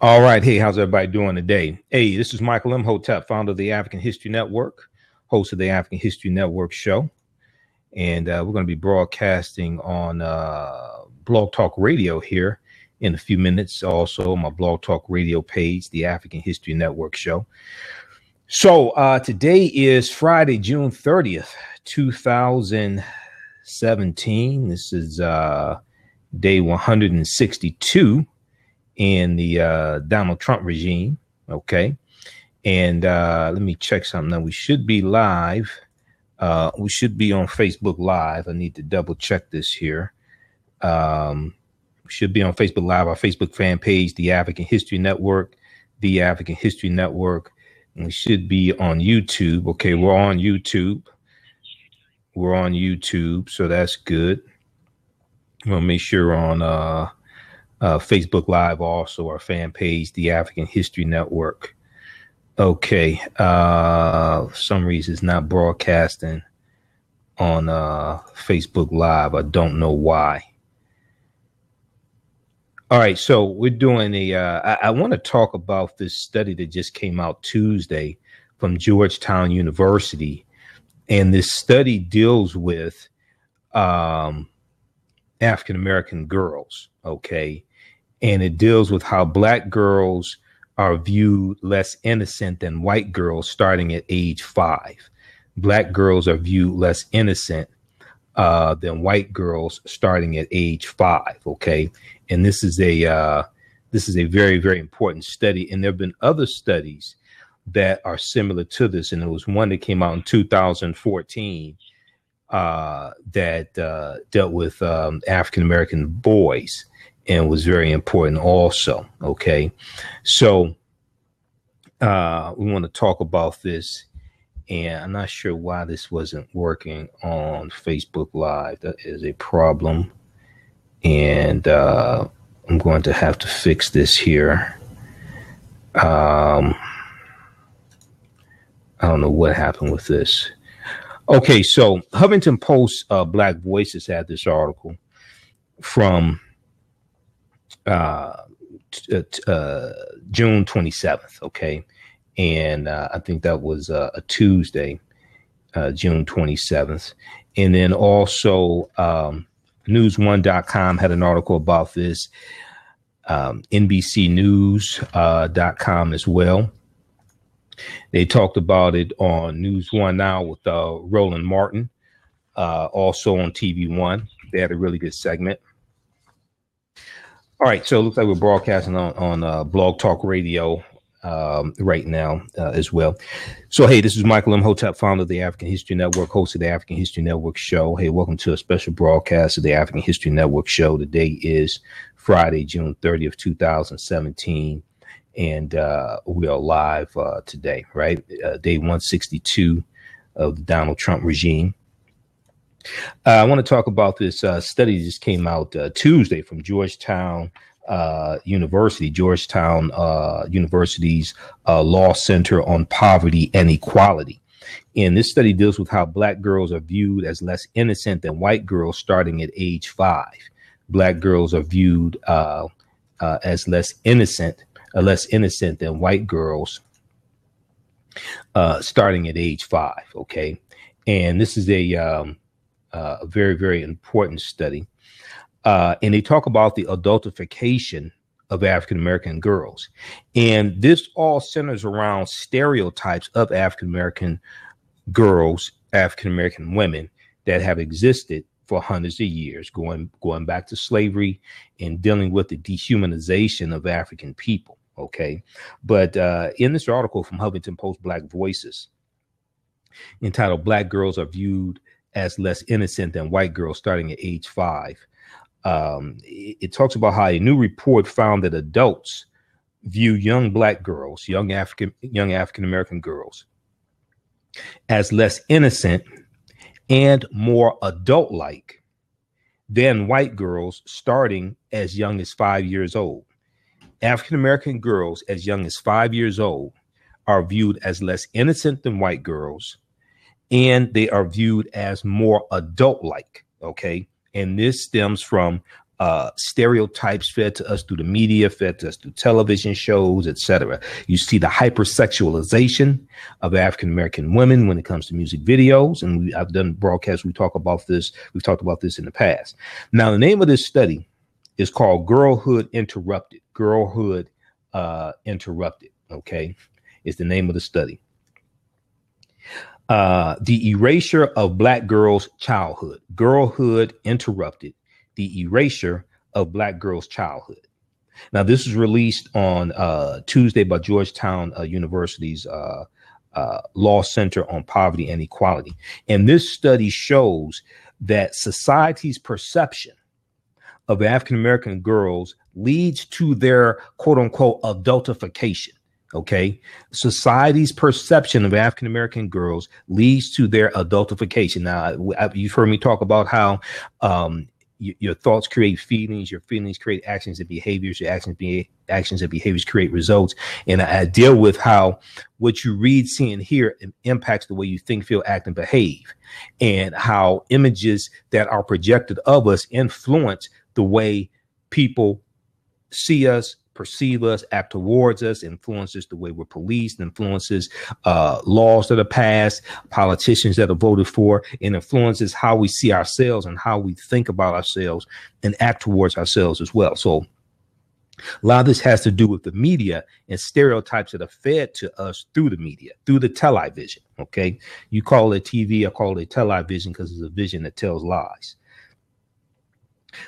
All right. Hey, how's everybody doing today? Hey, this is Michael Imhotep, founder of the African History Network, host of the African History Network show. And we're going to be broadcasting on Blog Talk Radio here in a few minutes. Also, my Blog Talk Radio page, the African History Network show. So today is Friday, June 30th, 2017. This is day 162 in the Donald Trump regime. Okay. And let me check something. Now, we should be live. We should be on Facebook Live. I need to double check this here. We should be on Facebook Live, our Facebook fan page, the African History Network, the African History Network. And we should be on YouTube. Okay, we're on YouTube. We're on YouTube, so that's good. We'll make sure on Facebook Live, also our fan page, the African History Network. Okay, for some reason it's not broadcasting on Facebook Live. I don't know why. All right, so we're doing I want to talk about this study that just came out Tuesday from Georgetown University. And this study deals with African-American girls, okay? And it deals with how Black girls are viewed less innocent than white girls starting at age 5. Black girls are viewed less innocent than white girls starting at age 5, okay? And this is a very, very important study. And there have been other studies that are similar to this. And there was one that came out in 2014 that dealt with African-American boys and was very important also. Okay. So we want to talk about this, and I'm not sure why this wasn't working on Facebook Live. That is a problem. And I'm going to have to fix this here. I don't know what happened with this. Okay, so Huffington Post Black Voices had this article from June 27th, okay? And I think that was a Tuesday, June 27th. And then also News1.com had an article about this, NBCnews.com as well. They talked about it on News One now with Roland Martin, also on TV One. They had a really good segment. All right, so it looks like we're broadcasting on Blog Talk Radio right now as well. So, hey, this is Michael Imhotep, founder of the African History Network, host of the African History Network show. Hey, welcome to a special broadcast of the African History Network show. Today is Friday, June 30th, 2017. And we are live today, right? Day 162 of the Donald Trump regime. I want to talk about this study that just came out Tuesday from Georgetown University, University's Law Center on Poverty and Equality. And this study deals with how Black girls are viewed as less innocent than white girls starting at age 5. Black girls are viewed as less innocent than white girls starting at age 5. Okay. And this is a very, very important study. And they talk about the adultification of African-American girls. And this all centers around stereotypes of African-American girls, African-American women that have existed for hundreds of years, going back to slavery and dealing with the dehumanization of African people. Okay. But in this article from Huffington Post Black Voices entitled Black Girls Are Viewed as Less Innocent Than White Girls Starting at Age 5, it talks about how a new report found that adults view young Black girls, young African-American girls, as less innocent and more adult-like than white girls starting as young as 5 years old. African-American girls as young as 5 years old are viewed as less innocent than white girls, and they are viewed as more adult-like, okay? And this stems from stereotypes fed to us through the media, fed to us through television shows, etc. You see the hypersexualization of African American women when it comes to music videos, and I've done broadcasts. We talk about this. We've talked about this in the past. Now, the name of this study is called Girlhood Interrupted. Girlhood Interrupted. Okay, is the name of the study. The erasure of Black girls' childhood. Girlhood Interrupted. The erasure of Black girls' childhood. Now, this was released on Tuesday by Georgetown University's Law Center on Poverty and Equality. And this study shows that society's perception of African American girls leads to their quote unquote adultification. Okay. Society's perception of African American girls leads to their adultification. Now, you've heard me talk about how your thoughts create feelings, your feelings create actions and behaviors, your actions and behaviors create results. And I deal with how what you read, see, and hear impacts the way you think, feel, act, and behave, and how images that are projected of us influence the way people see us, perceive us, act towards us, influences the way we're policed, influences laws that are passed, politicians that are voted for, and influences how we see ourselves and how we think about ourselves and act towards ourselves as well. So a lot of this has to do with the media and stereotypes that are fed to us through the media, through the television. Okay. You call it TV, I call it television because it's a vision that tells lies.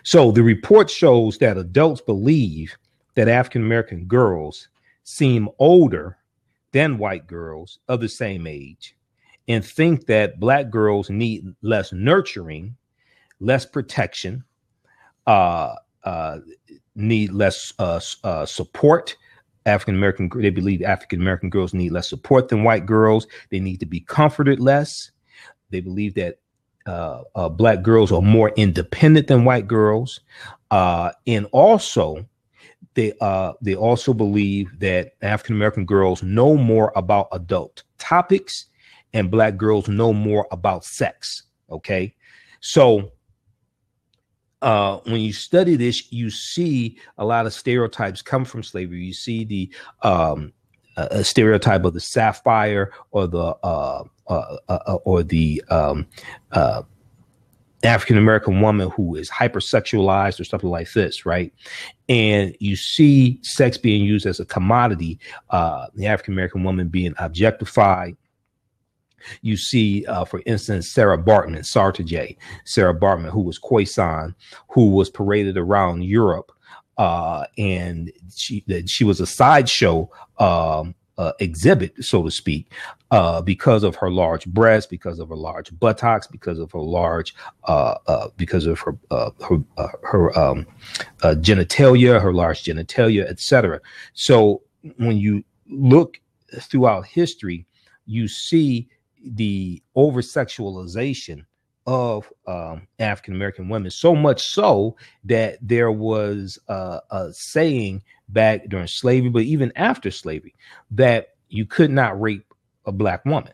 So the report shows that adults believe that African American girls seem older than white girls of the same age, and think that Black girls need less nurturing, less protection, need less support. They believe African American girls need less support than white girls. They need to be comforted less. They believe that Black girls are more independent than white girls, and also they also believe that African American girls know more about adult topics, and Black girls know more about sex. Okay, so when you study this, you see a lot of stereotypes come from slavery. You see the a stereotype of the sapphire or the African American woman who is hypersexualized or something like this, right? And you see sex being used as a commodity, the African American woman being objectified. You see, for instance, Sarah Bartman, Sarah Bartman, who was Khoisan, who was paraded around Europe, and she was a sideshow exhibit, so to speak, because of her large breasts, because of her large buttocks, because of her large, genitalia, her large genitalia, etc. So when you look throughout history, you see the over-sexualization of African American women, so much so that there was a saying back during slavery, but even after slavery, that you could not rape a Black woman.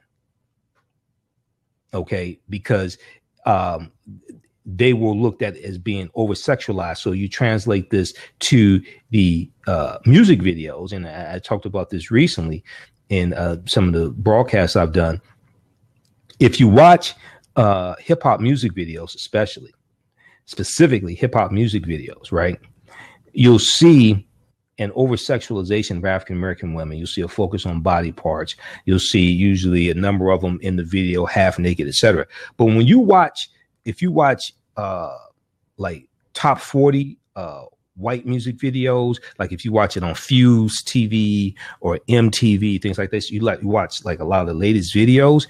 Okay, because they were looked at as being over-sexualized. So you translate this to the music videos, and I talked about this recently in some of the broadcasts I've done. If you watch hip hop music videos, specifically hip hop music videos, right, you'll see an over-sexualization of African American women. You'll see a focus on body parts. You'll see usually a number of them in the video half naked, etc. But when you watch, if you watch like top 40 white music videos, like if you watch it on Fuse TV or MTV, things like this, you watch like a lot of the latest videos,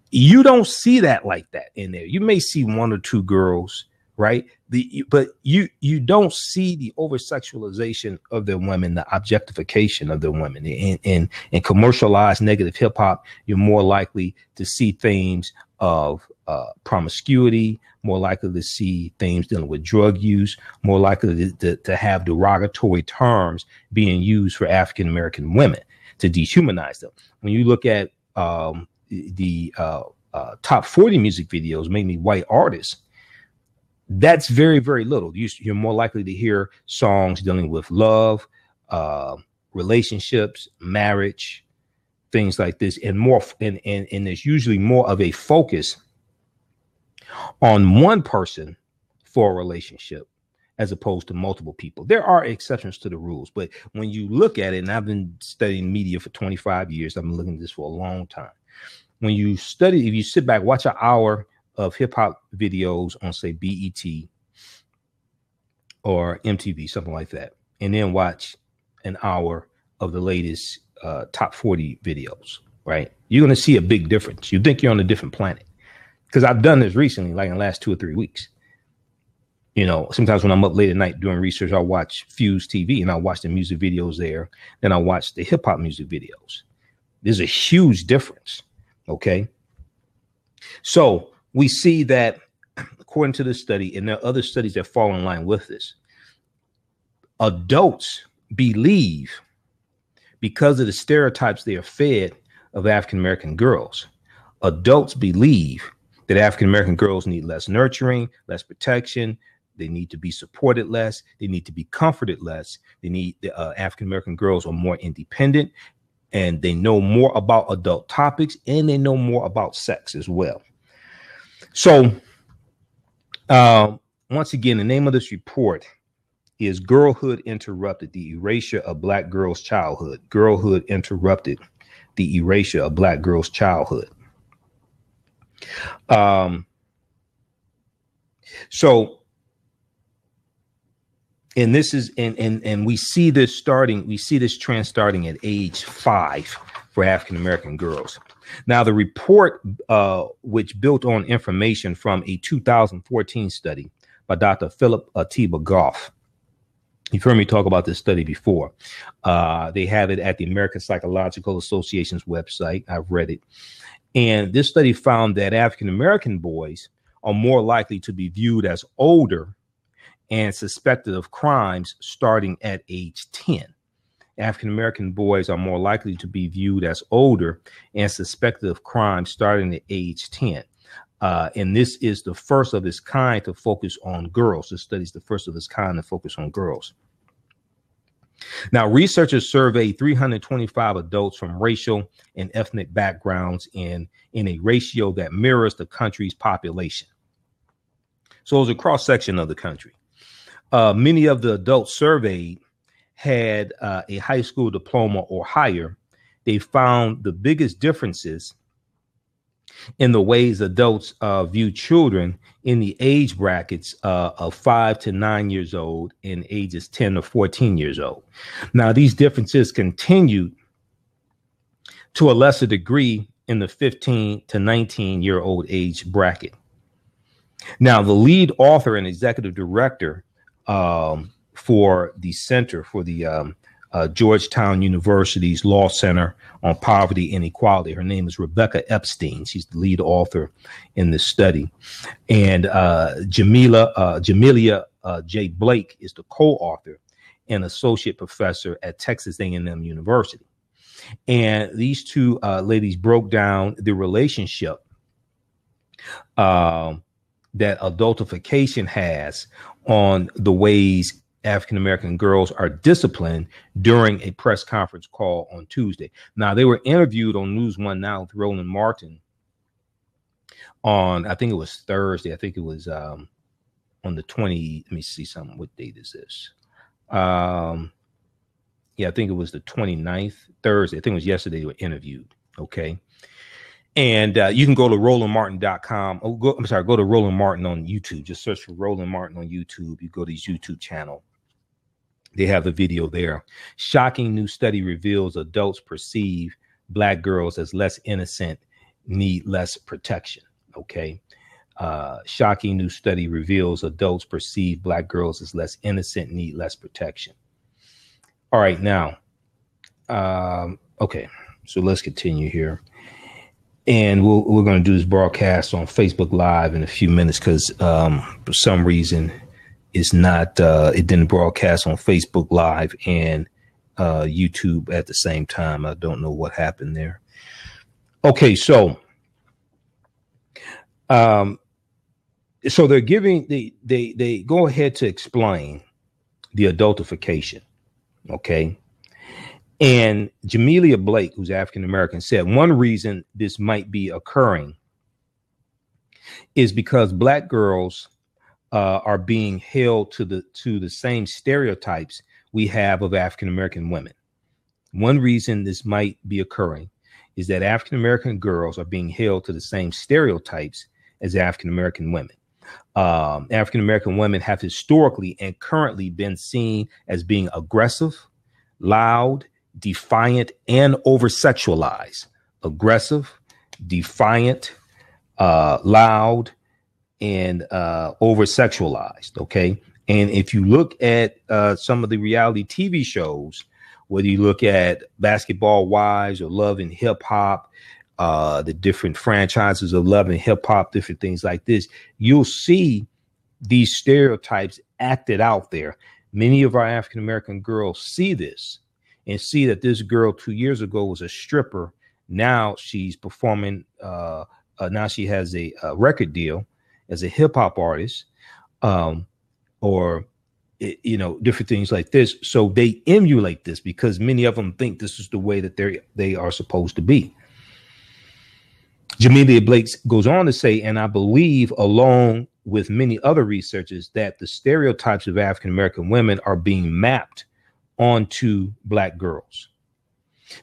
you don't see that like that in there. You may see one or two girls, right? But you don't see the over-sexualization of the women, the objectification of the women. In commercialized negative hip hop, you're more likely to see themes of promiscuity, more likely to see themes dealing with drug use, more likely to have derogatory terms being used for African American women to dehumanize them. When you look at the top 40 music videos, mainly white artists, That's very, very little. You're more likely to hear songs dealing with love, relationships, marriage, things like this, and more. And there's usually more of a focus on one person for a relationship as opposed to multiple people. There are exceptions to the rules, but when you look at it, and I've been studying media for 25 years, I've been looking at this for a long time. When you study, if you sit back, watch an hour of hip hop videos on, say, BET or MTV, something like that, and then watch an hour of the latest top 40 videos, right? You're going to see a big difference. You think you're on a different planet. Because I've done this recently, like in the last 2 or 3 weeks. You know, sometimes when I'm up late at night doing research, I'll watch Fuse TV and I'll watch the music videos there. Then I'll watch the hip hop music videos. There's a huge difference. Okay. So we see that according to this study, and there are other studies that fall in line with this, adults believe, because of the stereotypes they are fed of African-American girls, adults believe that African-American girls need less nurturing, less protection. They need to be supported less. They need to be comforted less. They need African-American girls are more independent, and they know more about adult topics, and they know more about sex as well. So once again, the name of this report is Girlhood Interrupted, the Erasure of Black Girls' Childhood. Girlhood Interrupted, the Erasure of Black Girls' Childhood. So, and this is, and we see this trend starting at age 5 for African-American girls. Now, the report, which built on information from a 2014 study by Dr. Philip Atiba Goff. You've heard me talk about this study before. They have it at the American Psychological Association's website. I've read it. And this study found that African-American boys are more likely to be viewed as older and suspected of crimes starting at age 10. African-American boys are more likely to be viewed as older and suspected of crimes starting at age 10. And this is the first of its kind to focus on girls. This study is the first of its kind to focus on girls. Now, researchers surveyed 325 adults from racial and ethnic backgrounds in a ratio that mirrors the country's population. So it was a cross-section of the country. Many of the adults surveyed had a high school diploma or higher. They found the biggest differences in the ways adults view children in the age brackets of 5 to 9 years old and ages 10 to 14 years old. Now, these differences continued to a lesser degree in the 15 to 19-year-old age bracket. Now, the lead author and executive director for the Center for the Georgetown University's Law Center on Poverty and Equality. Her name is Rebecca Epstein. She's the lead author in this study. And Jamelia J. Blake is the co-author and associate professor at Texas A&M University. And these two ladies broke down the relationship that adultification has on the ways African-American girls are disciplined during a press conference call on Tuesday. Now, they were interviewed on News One Now with Roland Martin on, I think it was Thursday. I think it was on the 20. Let me see something. What date is this? Yeah, I think it was the 29th, Thursday. I think it was yesterday they were interviewed. Okay. And you can go to RolandMartin.com. Go to Roland Martin on YouTube. Just search for Roland Martin on YouTube. You go to his YouTube channel. They have the video there. Shocking new study reveals adults perceive Black girls as less innocent, need less protection. Okay. Shocking new study reveals adults perceive Black girls as less innocent, need less protection. All right. Now, okay. So let's continue here. And we're going to do this broadcast on Facebook Live in a few minutes because for some reason it's not, it didn't broadcast on Facebook Live and YouTube at the same time. I don't know what happened there. Okay, so So they're giving they go ahead to explain the adultification. Okay. And Jamelia Blake, who's African American, said one reason this might be occurring is because Black girls are being held to the same stereotypes we have of African American women. One reason this might be occurring is that African American girls are being held to the same stereotypes as African American women. African American women have historically and currently been seen as being aggressive, loud, defiant, and over-sexualized. Aggressive, defiant, loud, and over-sexualized. Okay. And if you look at some of the reality TV shows, whether you look at Basketball Wives or Love and Hip Hop, the different franchises of Love and Hip Hop, different things like this, you'll see these stereotypes acted out there. Many of our African American girls see this and see that this girl 2 years ago was a stripper. Now she's performing. Now she has a record deal as a hip hop artist, or different things like this. So they emulate this because many of them think this is the way that they are supposed to be. Jamelia Blake goes on to say, and I believe, along with many other researchers, that the stereotypes of African American women are being mapped onto Black girls.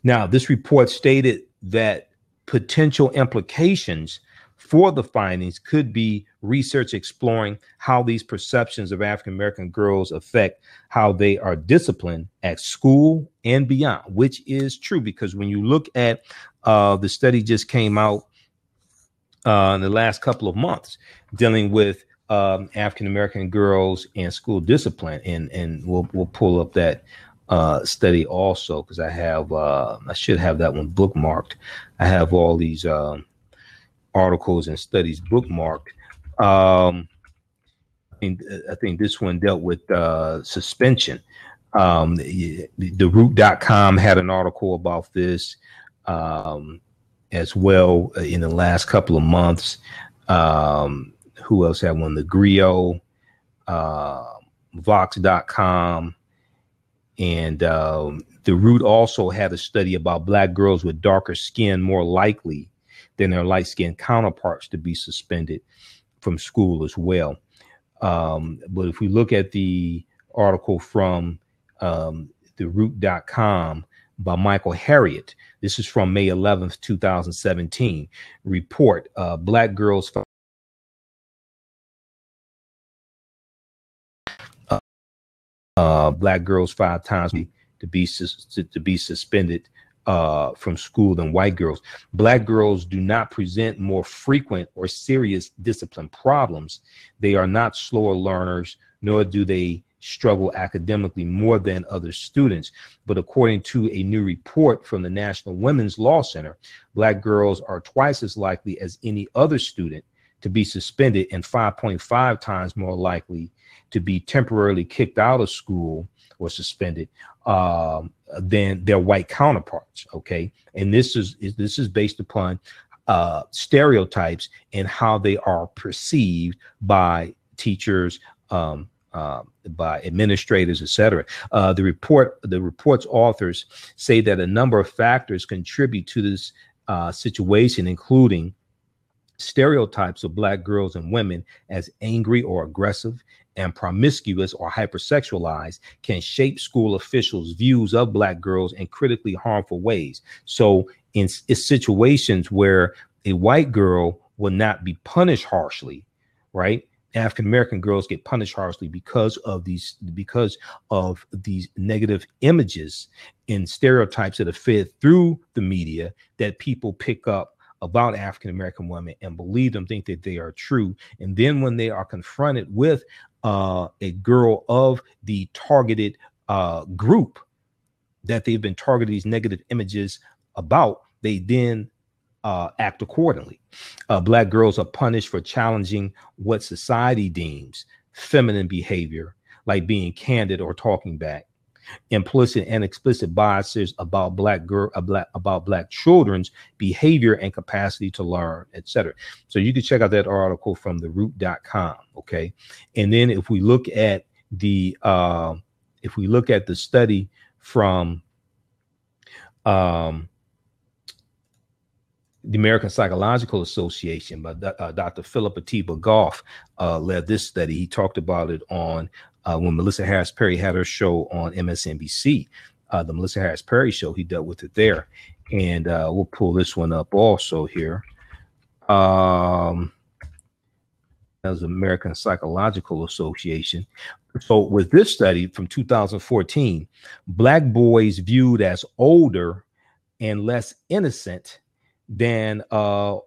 Now, this report stated that potential implications for the findings could be research exploring how these perceptions of African American girls affect how they are disciplined at school and beyond, which is true, because when you look at the study just came out in the last couple of months dealing with African American girls and school discipline, and we'll pull up that study also, because I should have that one bookmarked. I have all these articles and studies bookmarked. I think this one dealt with suspension. The root.com had an article about this as well in the last couple of months. Who else had one? The Griot, Vox.com. And the Root also had a study about Black girls with darker skin more likely than their light-skinned counterparts to be suspended from school as well. But if we look at the article from the Root.com by Michael Harriot, this is from May 11th, 2017, report, Black girls Black girls 5 times to be suspended from school than white girls. Black girls do not present more frequent or serious discipline problems. They are not slower learners, nor do they struggle academically more than other students. But according to a new report from the National Women's Law Center, Black girls are twice as likely as any other student to be suspended and 5.5 times more likely to be temporarily kicked out of school or suspended than their white counterparts. Okay. And this is based upon stereotypes and how they are perceived by teachers, by administrators, etc. The report's authors say that a number of factors contribute to this situation, including stereotypes of Black girls and women as angry or aggressive and promiscuous or hypersexualized can shape school officials' views of Black girls in critically harmful ways. So in situations where a white girl will not be punished harshly, right? African American girls get punished harshly because of these negative images and stereotypes that are fed through the media that people pick up about African American women and believe them, think that they are true. And then when they are confronted with a girl of the targeted group that they've been targeting these negative images about, they then act accordingly. Black girls are punished for challenging what society deems feminine behavior, like being candid or talking back. implicit and explicit biases about black children's behavior and capacity to learn, etc. So you can check out that article from theroot.com. Okay. And then if we look at the study from the American Psychological Association by Dr. Philip Atiba Goff led this study. He talked about it on when Melissa Harris Perry had her show on MSNBC, the Melissa Harris Perry show. He dealt with it there. And we'll pull this one up also here. That was the American Psychological Association. So with this study from 2014, black boys viewed as older and less innocent than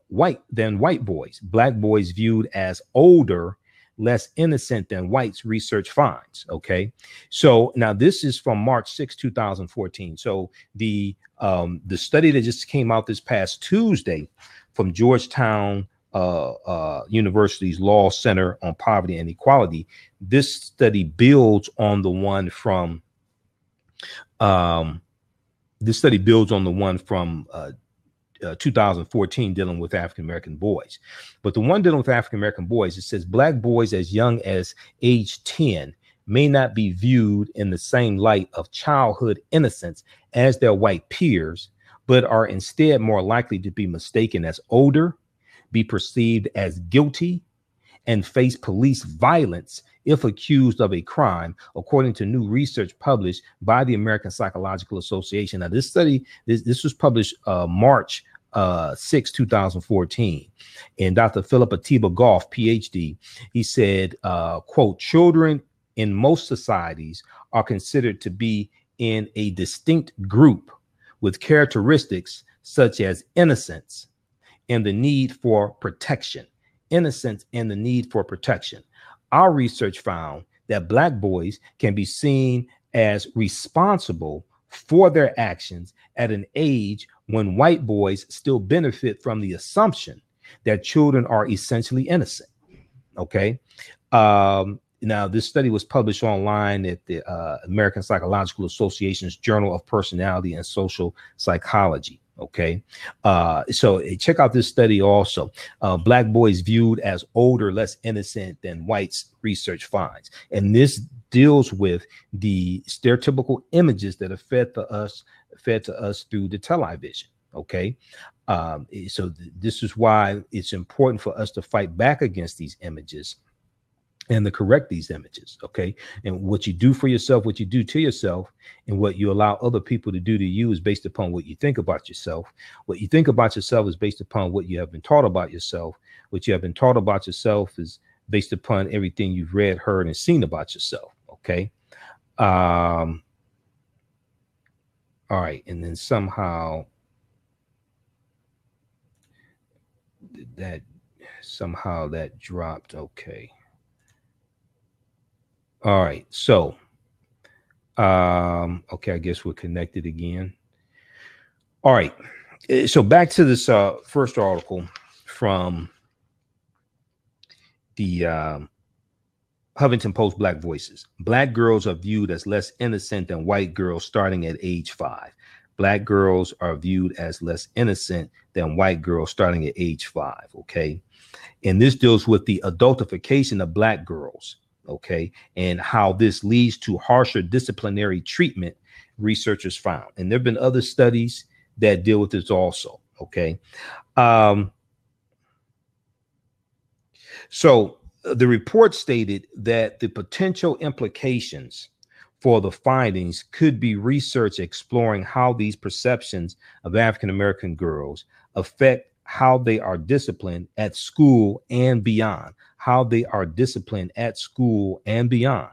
white boys. Black boys viewed as older, less innocent than whites, research finds. Okay, so now this is from March 6, 2014. So the study that just came out this past Tuesday from Georgetown University's Law Center on Poverty and Equality, this study builds on the one from 2014 dealing with African-American boys. But the one dealing with African-American boys, it says black boys as young as age 10 may not be viewed in the same light of childhood innocence as their white peers, but are instead more likely to be mistaken as older, be perceived as guilty, and face police violence if accused of a crime, according to new research published by the American Psychological Association. Now, this study, this was published March 6, 2014. And Dr. Philip Atiba Goff, PhD, he said, quote, children in most societies are considered to be in a distinct group with characteristics such as innocence and the need for protection. Innocence and the need for protection. Our research found that black boys can be seen as responsible for their actions at an age when white boys still benefit from the assumption that children are essentially innocent. Okay. Now, this study was published online at the American Psychological Association's Journal of Personality and Social Psychology. Okay. So check out this study also. Black boys viewed as older, less innocent than whites, research finds. And this deals with the stereotypical images that are fed to us through the television. Okay. So this is why it's important for us to fight back against these images and to correct these images. Okay. And what you do for yourself, what you do to yourself, and what you allow other people to do to you is based upon what you think about yourself. What you think about yourself is based upon what you have been taught about yourself. What you have been taught about yourself is based upon everything you've read, heard, and seen about yourself. Okay. All right. And then somehow that dropped. Okay. All right, so okay, I guess we're connected again. All right, so back to this first article from the Huffington Post, Black Voices. Black girls are viewed as less innocent than white girls starting at age 5. Black girls are viewed as less innocent than white girls starting at age 5. Okay, and this deals with the adultification of black girls. Okay, and how this leads to harsher disciplinary treatment, researchers found. And there have been other studies that deal with this also. Okay. So the report stated that the potential implications for the findings could be research exploring how these perceptions of African-American girls affect how they are disciplined at school and beyond. How they are disciplined at school and beyond.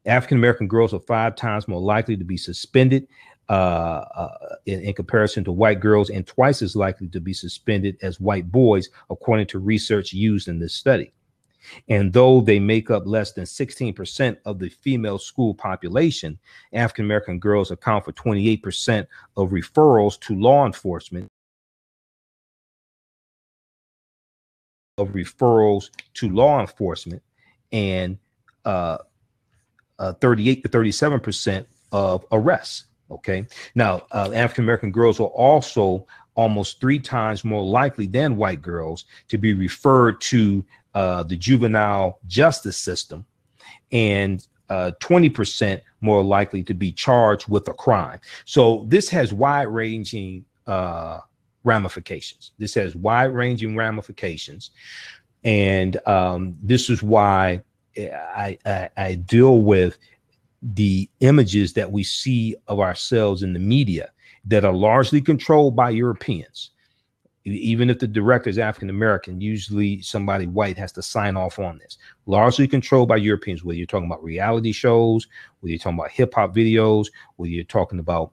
African-American girls are 5 times more likely to be suspended in comparison to white girls, and twice as likely to be suspended as white boys, according to research used in this study. And though they make up less than 16% of the female school population, African-American girls account for 28% of referrals to law enforcement. And 38 to 37% of arrests. Okay. Now, African-American girls are also almost 3 times more likely than white girls to be referred to the juvenile justice system, and 20% more likely to be charged with a crime. So this has wide-ranging ramifications. This has wide-ranging ramifications. And this is why I deal with the images that we see of ourselves in the media that are largely controlled by Europeans. Even if the director is African-American, usually somebody white has to sign off on this. Largely controlled by Europeans, whether you're talking about reality shows, whether you're talking about hip hop videos, whether you're talking about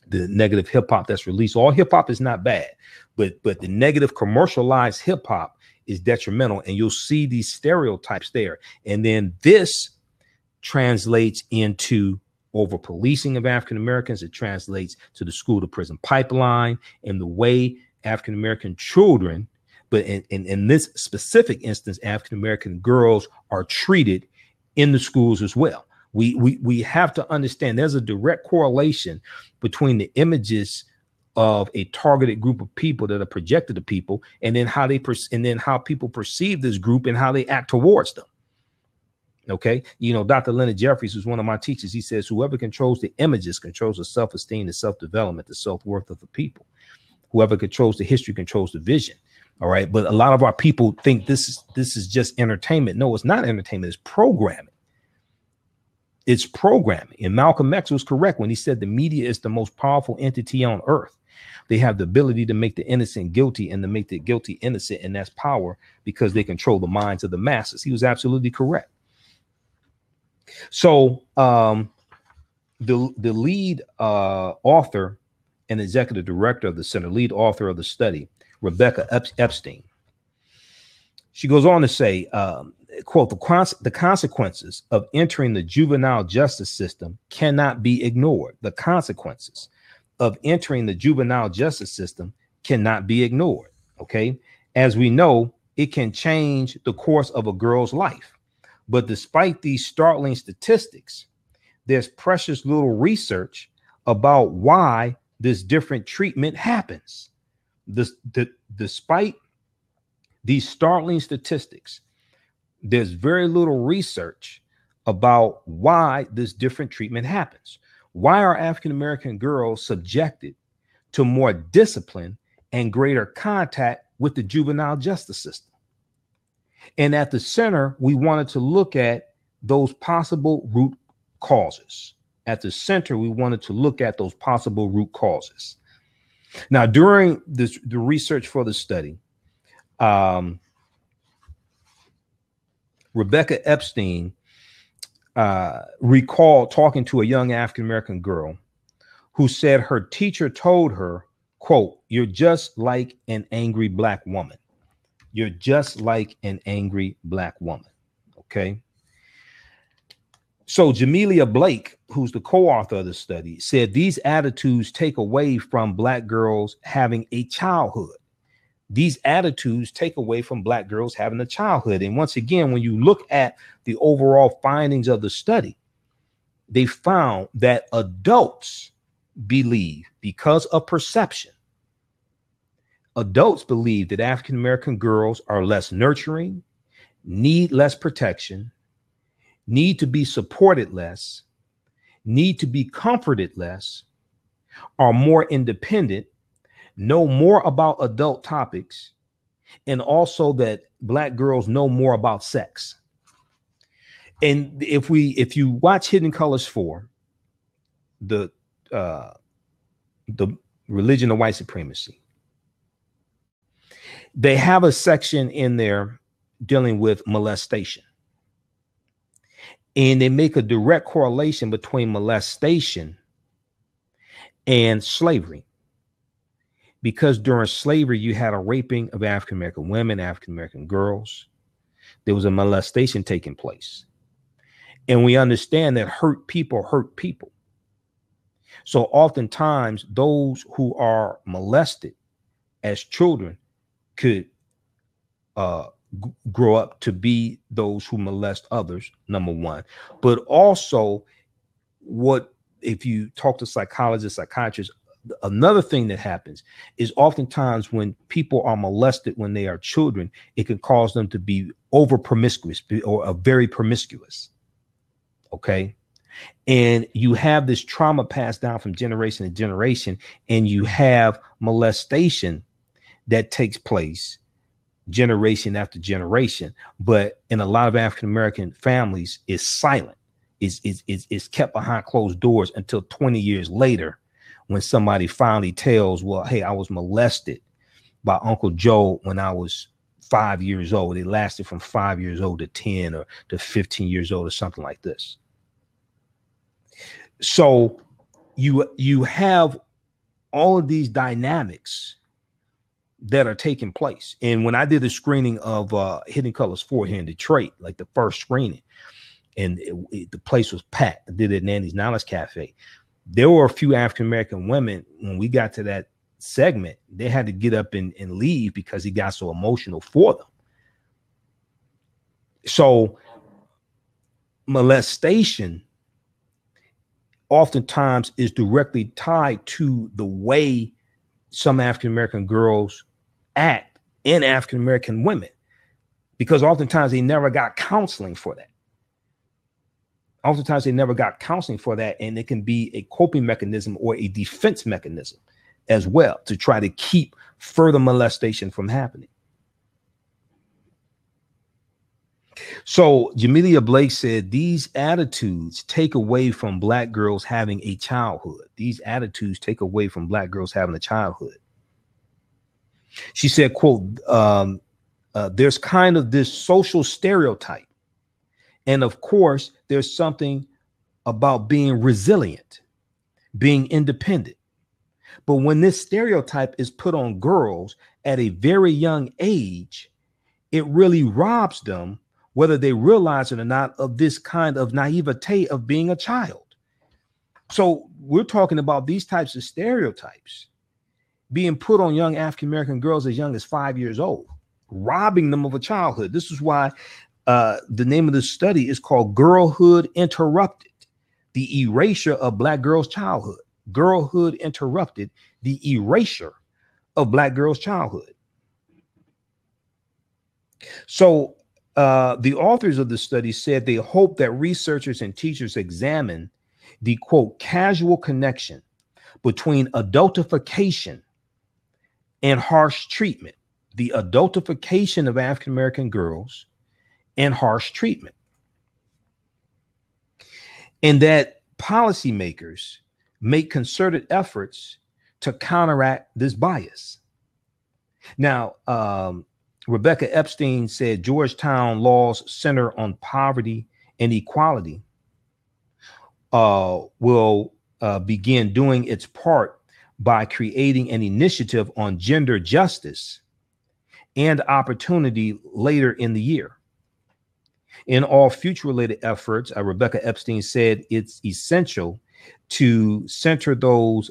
the negative hip hop that's released. All hip hop is not bad, but the negative commercialized hip hop is detrimental, and you'll see these stereotypes there. And then this translates into over policing of African Americans. It translates to the school to prison pipeline and the way African American children, but in this specific instance, African American girls are treated in the schools as well. We have to understand there's a direct correlation between the images of a targeted group of people that are projected to people, and then how how people perceive this group and how they act towards them. Okay, you know, Dr. Leonard Jeffries, who's one of my teachers, he says whoever controls the images controls the self-esteem, the self-development, the self-worth of the people. Whoever controls the history controls the vision. All right, but a lot of our people think this is just entertainment. No, it's not entertainment. It's programming. It's programming. And Malcolm X was correct when he said the media is the most powerful entity on earth. They have the ability to make the innocent guilty and to make the guilty innocent, and that's power because they control the minds of the masses. He was absolutely correct. So the lead author and executive director of the center, lead author of the study, Rebecca Epstein, she goes on to say, quote, the consequences of entering the juvenile justice system cannot be ignored. The consequences of entering the juvenile justice system cannot be ignored. Okay. As we know, it can change the course of a girl's life. But despite these startling statistics, there's precious little research about why this different treatment happens. Despite these startling statistics, there's very little research about why this different treatment happens. Why are African-American girls subjected to more discipline and greater contact with the juvenile justice system? And at the center, we wanted to look at those possible root causes. At the center, we wanted to look at those possible root causes. Now, during the research for the study, Rebecca Epstein recalled talking to a young African-American girl who said her teacher told her, quote, "You're just like an angry Black woman. You're just like an angry Black woman." Okay. So Jamelia Blake, who's the co-author of the study, said these attitudes take away from Black girls having a childhood. These attitudes take away from Black girls having a childhood. And once again, when you look at the overall findings of the study, they found that adults believe, because of perception, adults believe that African-American girls are less nurturing, need less protection, need to be supported less, need to be comforted less, are more independent, know more about adult topics, and also that Black girls know more about sex. And if you watch Hidden Colors 4, the religion of white supremacy, they have a section in there dealing with molestation. And they make a direct correlation between molestation and slavery. Because during slavery, you had a raping of African-American women, African-American girls. There was a molestation taking place. And we understand that hurt people hurt people. So oftentimes those who are molested as children could grow up to be those who molest others, number one. But also what if you talk to psychologists, psychiatrists, another thing that happens is oftentimes when people are molested when they are children, it can cause them to be over promiscuous or very promiscuous. Okay. And you have this trauma passed down from generation to generation, and you have molestation that takes place generation after generation. But in a lot of African-American families, it's silent. It's kept behind closed doors until 20 years later, when somebody finally tells, well, hey, I was molested by Uncle Joe when I was 5 years old. It lasted from 5 years old to 10 or to 15 years old or something like this. So you have all of these dynamics that are taking place. And when I did a screening of Hidden Colors 4 here in Detroit, like the first screening, and the place was packed. I did it at Nanny's Knowledge Cafe. There were a few African-American women. When we got to that segment, they had to get up and leave because he got so emotional for them. So molestation oftentimes is directly tied to the way some African-American girls act in African-American women, because oftentimes they never got counseling for that. Oftentimes they never got counseling for that. And it can be a coping mechanism or a defense mechanism as well to try to keep further molestation from happening. So Jamelia Blake said, these attitudes take away from Black girls having a childhood. These attitudes take away from Black girls having a childhood. She said, quote, there's kind of this social stereotype. And of course, there's something about being resilient, being independent. But when this stereotype is put on girls at a very young age, it really robs them, whether they realize it or not, of this kind of naivete of being a child. So we're talking about these types of stereotypes being put on young African-American girls as young as 5 years old, robbing them of a childhood. This is why the name of the study is called Girlhood Interrupted, the erasure of Black girls' childhood. Girlhood Interrupted, the erasure of Black girls' childhood. So the authors of the study said they hope that researchers and teachers examine the, quote, casual connection between adultification and harsh treatment, the adultification of African-American girls and harsh treatment. And that policymakers make concerted efforts to counteract this bias. Now, Rebecca Epstein said Georgetown Law's Center on Poverty and Equality will begin doing its part by creating an initiative on gender justice and opportunity later in the year. In all future related efforts, Rebecca Epstein said it's essential to center those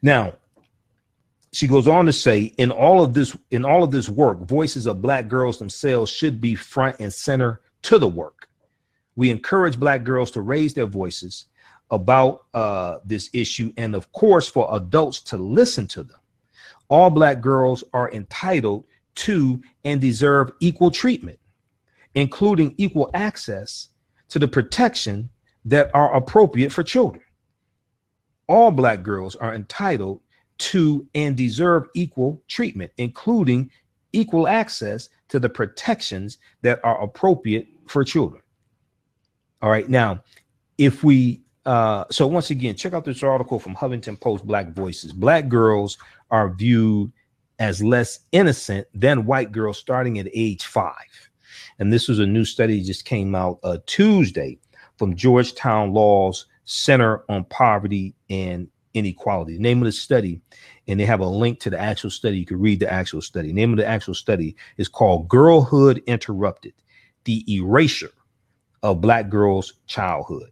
Now, she goes on to say, in all of this work, voices of Black girls themselves should be front and center to the work. We encourage Black girls to raise their voices about this issue, and of course, for adults to listen to them. All Black girls are entitled to and deserve equal treatment, including equal access to the protection that are appropriate for children. All Black girls are entitled to and deserve equal treatment, including equal access to the protections that are appropriate for children. All right. Now, if we so once again, check out this article from Huffington Post, Black Voices. Black girls are viewed as less innocent than white girls starting at age 5. And this was a new study that just came out Tuesday from Georgetown Law's Center on Poverty and Inequality. The name of the study, and they have a link to the actual study. You can read the actual study. The name of the actual study is called Girlhood Interrupted, the Erasure of Black Girls' Childhood.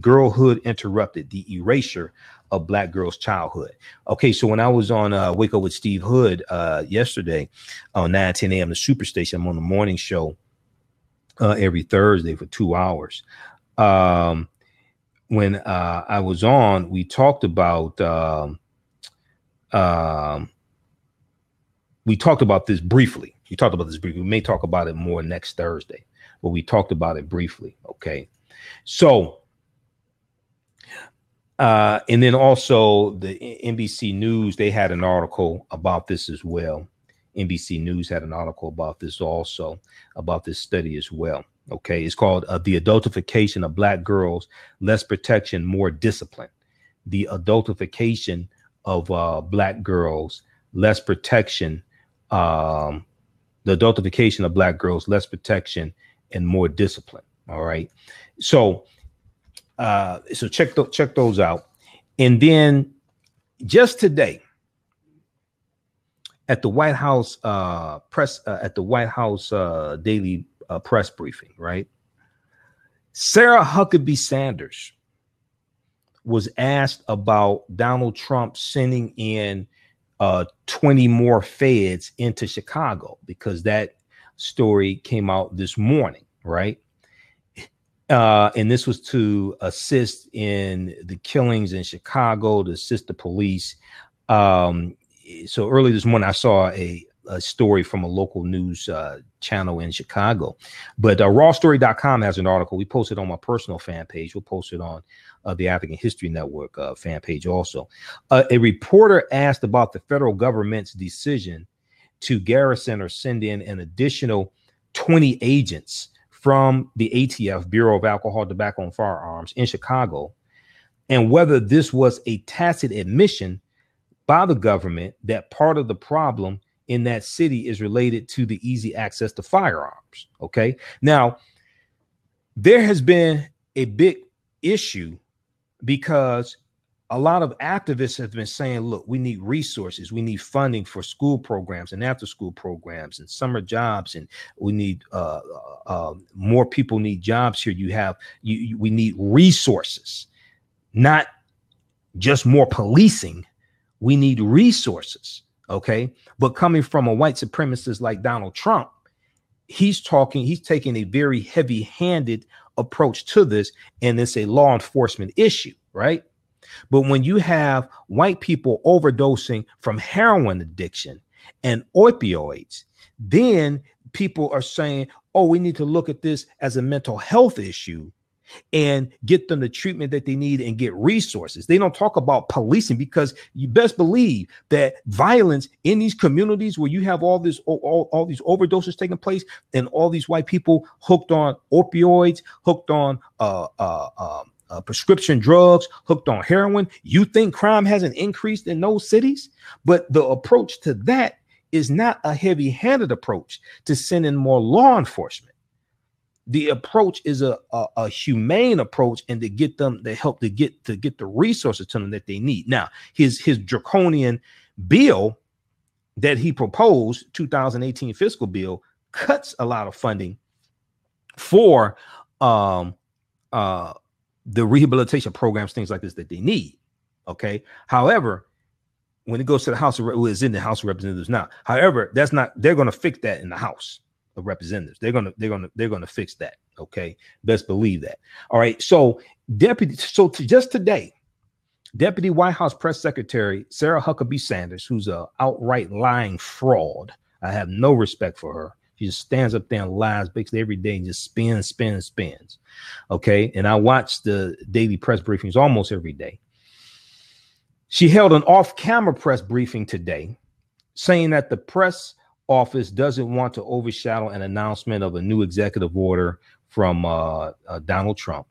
Girlhood Interrupted, the Erasure of Black girls' childhood. Okay, so when I was on Wake Up with Steve Hood yesterday on 9:10 a.m. the Superstation, I'm on the morning show every Thursday for 2 hours. When I was on, we talked about this briefly. We may talk about it more next Thursday, but we talked about it briefly. Okay, so and then also the NBC News, they had an article about this as well. NBC News had an article about this also, about this study as well. Okay, it's called The Adultification of Black Girls, Less Protection, More Discipline. The adultification of Black girls, less protection. The adultification of Black girls, less protection and more discipline. All right. So check those out. And then just today at the White House daily press briefing, right? Sarah Huckabee Sanders was asked about Donald Trump sending in 20 more feds into Chicago, because that story came out this morning, right? And this was to assist in the killings in Chicago, to assist the police. So early this morning, I saw a story from a local news channel in Chicago, but rawstory.com has an article. We posted on my personal fan page. We'll post it on the African History Network fan page also. A reporter asked about the federal government's decision to garrison or send in an additional 20 agents from the ATF, Bureau of Alcohol, Tobacco, and Firearms in Chicago, and whether this was a tacit admission by the government that part of the problem in that city is related to the easy access to firearms. Okay. Now, there has been a big issue because a lot of activists have been saying, look, we need resources. We need funding for school programs and after school programs and summer jobs. And we need more people need jobs here. We need resources, not just more policing. We need resources. Okay. But coming from a white supremacist like Donald Trump, he's taking a very heavy handed approach to this. And it's a law enforcement issue, right? But when you have white people overdosing from heroin addiction and opioids, then people are saying, oh, we need to look at this as a mental health issue and get them the treatment that they need and get resources. They don't talk about policing, because you best believe that violence in these communities where you have all these overdoses taking place and all these white people hooked on opioids, hooked on prescription drugs, hooked on heroin. You think crime hasn't increased in those cities? But the approach to that is not a heavy-handed approach to send in more law enforcement. The approach is a humane approach, and to get them to help to get the resources to them that they need. Now, his draconian bill that he proposed, 2018 fiscal bill, cuts a lot of funding for the rehabilitation programs, things like this that they need. Okay. However, when it goes to the House of it's in the House of Representatives now. However, they're going to fix that in the House of Representatives. They're going to fix that. Okay. Best believe that. All right. So just today, Deputy White House Press Secretary Sarah Huckabee Sanders, who's a outright lying fraud. I have no respect for her. She just stands up there and lies basically every day and just spins. Okay. And I watch the daily press briefings almost every day. She held an off-camera press briefing today saying that the press office doesn't want to overshadow an announcement of a new executive order from Donald Trump.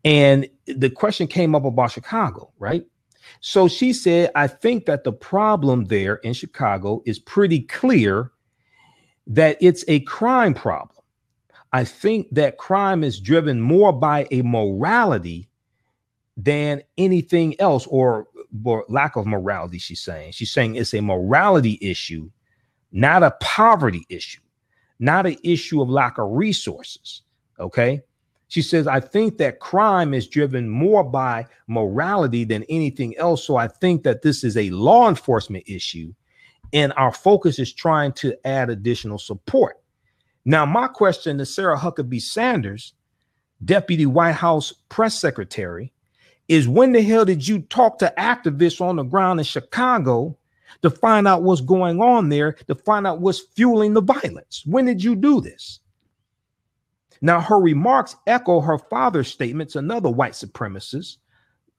And the question came up about Chicago, right? So she said, I think that the problem there in Chicago is pretty clear, that it's a crime problem. I think that crime is driven more by a morality than anything else, or lack of morality, she's saying it's a morality issue, not a poverty issue, not an issue of lack of resources. Okay. She says, I think that crime is driven more by morality than anything else. So I think that this is a law enforcement issue, and our focus is trying to add additional support. Now, my question to Sarah Huckabee Sanders, Deputy White House Press Secretary, is when the hell did you talk to activists on the ground in Chicago to find out what's going on there, to find out what's fueling the violence? When did you do this? Now, her remarks echo her father's statements, another white supremacist,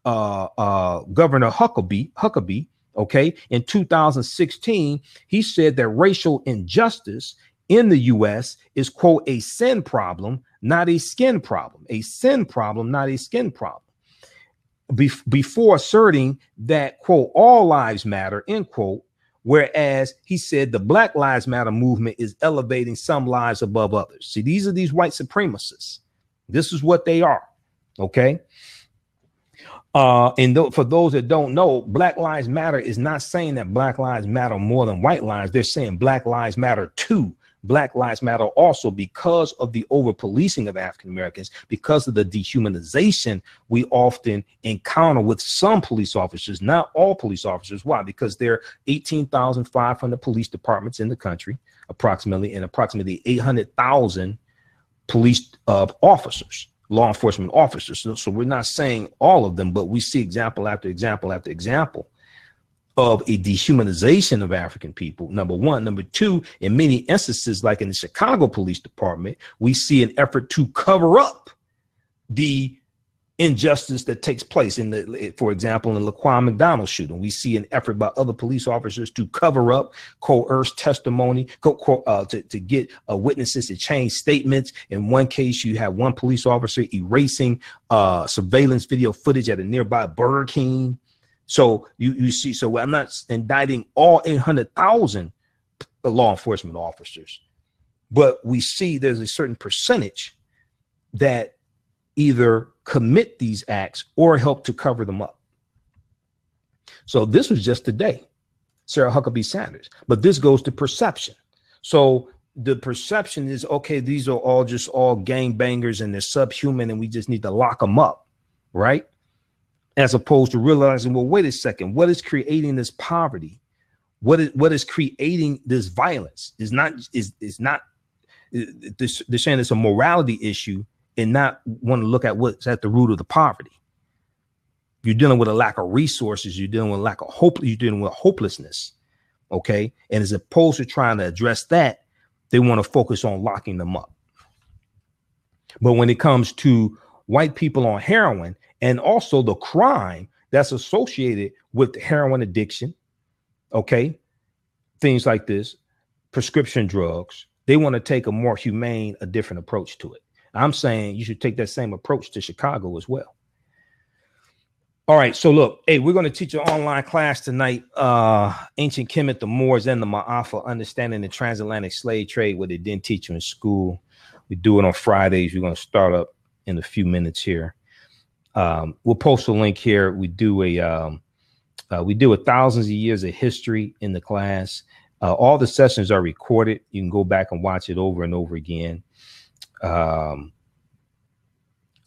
Governor Huckabee, okay, in 2016, he said that racial injustice in the U.S. is, quote, a sin problem, not a skin problem, a sin problem, not a skin problem. Before asserting that, quote, all lives matter, end quote, whereas he said the Black Lives Matter movement is elevating some lives above others. See, these are these white supremacists. This is what they are. Okay. And for those that don't know, Black Lives Matter is not saying that Black lives matter more than white lives. They're saying Black lives matter too. Black lives matter also because of the over policing of African Americans, because of the dehumanization we often encounter with some police officers, not all police officers. Why? Because there are 18,500 police departments in the country, approximately, and approximately 800,000 police officers, law enforcement officers. So we're not saying all of them, but we see example after example after example of a dehumanization of African people, number one. Number two, in many instances, like in the Chicago Police Department, we see an effort to cover up the injustice that takes place in the, for example, in the Laquan McDonald shooting. We see an effort by other police officers to cover up, coerce testimony, to get witnesses to change statements. In one case, you have one police officer erasing surveillance video footage at a nearby Burger King. So you see, so I'm not indicting all 800,000 law enforcement officers, but we see there's a certain percentage that either commit these acts or help to cover them up. So this was just today, Sarah Huckabee Sanders, but this goes to perception. So the perception is, okay, these are all gangbangers and they're subhuman and we just need to lock them up, right? As opposed to realizing, well, wait a second, what is creating this poverty? What is creating this violence? They're saying it's a morality issue and not want to look at what's at the root of the poverty. You're dealing with a lack of resources. You're dealing with lack of hope. You're dealing with hopelessness. Okay. And as opposed to trying to address that, they want to focus on locking them up. But when it comes to white people on heroin, and also the crime that's associated with heroin addiction, okay, things like this, prescription drugs, they want to take a more humane, a different approach to it. I'm saying you should take that same approach to Chicago as well. All right, so look, hey, we're going to teach an online class tonight, Ancient Kemet, the Moors, and the Ma'afa, Understanding the Transatlantic Slave Trade, what they didn't teach you in school. We do it on Fridays. We're going to start up in a few minutes here. We'll post a link here. We deal with thousands of years of history in the class. All the sessions are recorded. You can go back and watch it over and over again.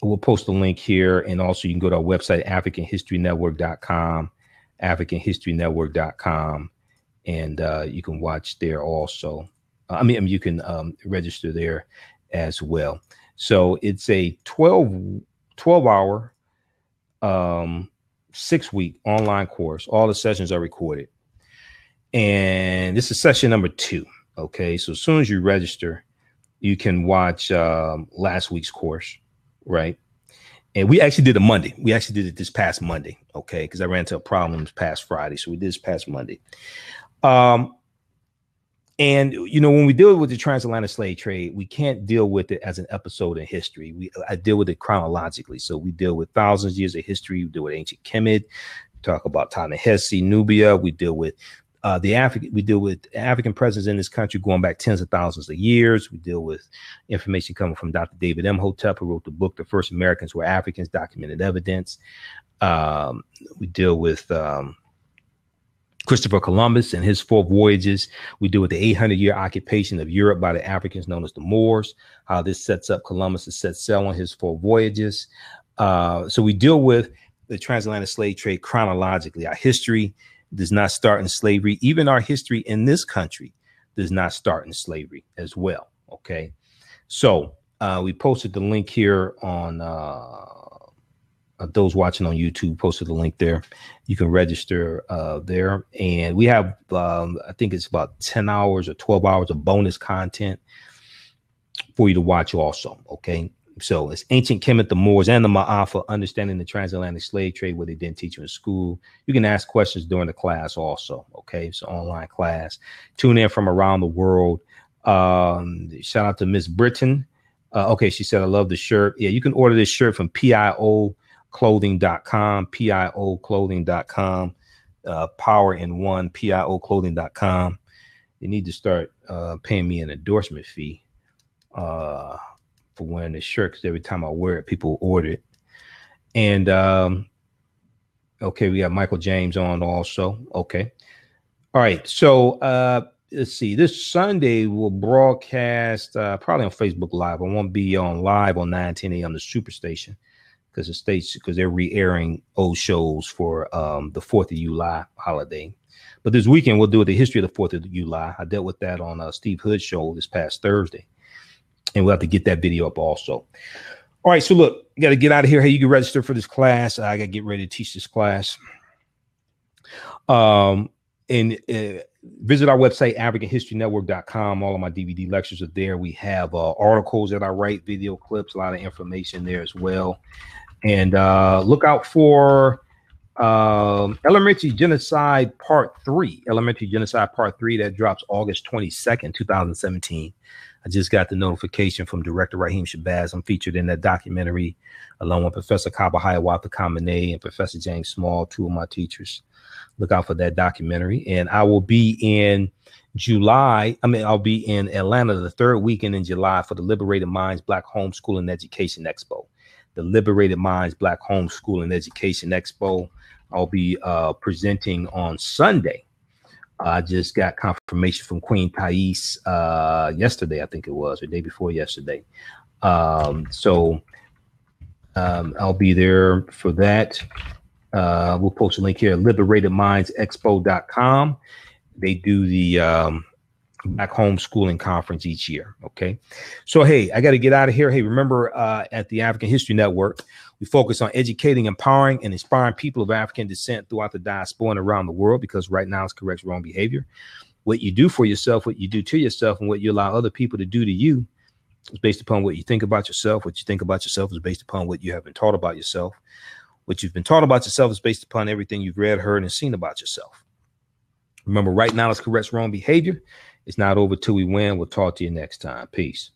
We'll post a link here, and also you can go to our website, AfricanHistoryNetwork.com, AfricanHistoryNetwork.com, and you can watch there also. You can register there as well. So it's a 12-hour 6-week online course. All the sessions are recorded, and this is session number 2. Okay, so as soon as you register, you can watch last week's course, right? And we actually did a Monday. We actually did it this past Monday, okay, because I ran into a problem this past Friday, so we did this past Monday. And, you know, when we deal with the transatlantic slave trade, we can't deal with it as an episode in history. I deal with it chronologically. So we deal with thousands of years of history. We deal with ancient Kemet, talk about Ta-Nehisi, Nubia. We deal with African presence in this country going back tens of thousands of years. We deal with information coming from Dr. David Imhotep, who wrote the book, The First Americans Were Africans, Documented Evidence. We deal with Christopher Columbus and his 4 voyages. We deal with the 800-year occupation of Europe by the Africans known as the Moors, how this sets up Columbus to set sail on his 4 voyages. So we deal with the transatlantic slave trade chronologically. Our history does not start in slavery. Even our history in this country does not start in slavery as well. Okay. So we posted the link here on those watching on YouTube, posted the link there. You can register there. And we have, I think it's about 10 hours or 12 hours of bonus content for you to watch also. Okay. So it's Ancient Kemet, the Moors, and the Ma'afa, understanding the transatlantic slave trade, what they didn't teach you in school. You can ask questions during the class also. Okay. It's an online class. Tune in from around the world. Shout out to Miss Britton. Okay. She said, I love the shirt. Yeah. You can order this shirt from PIOclothing.com, PIOclothing.com, Power in One, PIOclothing.com. You need to start paying me an endorsement fee for wearing this shirt, because every time I wear it, people order it. And okay, we got Michael James on also. Okay. All right. So let's see. This Sunday we'll broadcast probably on Facebook Live. I won't be on live on 9:10 a.m. the Superstation, because they're re-airing old shows for the 4th of July holiday. But this weekend we'll do the history of the 4th of July. I dealt with that on Steve Hood's show this past Thursday, and we'll have to get that video up also. All right, so look, you got to get out of here. Hey, you can register for this class. I got to get ready to teach this class. And visit our website, AfricanHistoryNetwork.com. All of my DVD lectures are there. We have articles that I write, video clips, a lot of information there as well. And look out for Elementary Genocide Part 3. Elementary Genocide Part 3, that drops August 22nd, 2017. I just got the notification from Director Raheem Shabazz. I'm featured in that documentary along with Professor Kaba Hiawatha Kamene and Professor James Small, 2 of my teachers. Look out for that documentary. And I will be in July. I'll be in Atlanta the 3rd weekend in July for the Liberated Minds Black Homeschooling Education Expo. The Liberated Minds Black Homeschooling Education Expo. I'll be presenting on Sunday. I just got confirmation from Queen Thais yesterday, I think it was, or the day before yesterday. So I'll be there for that. We'll post a link here, liberatedmindsexpo.com. They do the Black Homeschooling Conference each year. Okay. So, hey, I got to get out of here. Hey, remember at the African History Network, we focus on educating, empowering, and inspiring people of African descent throughout the diaspora and around the world, because right now it's corrects wrong behavior. What you do for yourself, what you do to yourself, and what you allow other people to do to you is based upon what you think about yourself. What you think about yourself is based upon what you have been taught about yourself. What you've been taught about yourself is based upon everything you've read, heard, and seen about yourself. Remember, right now it's corrects wrong behavior. It's not over till we win. We'll talk to you next time. Peace.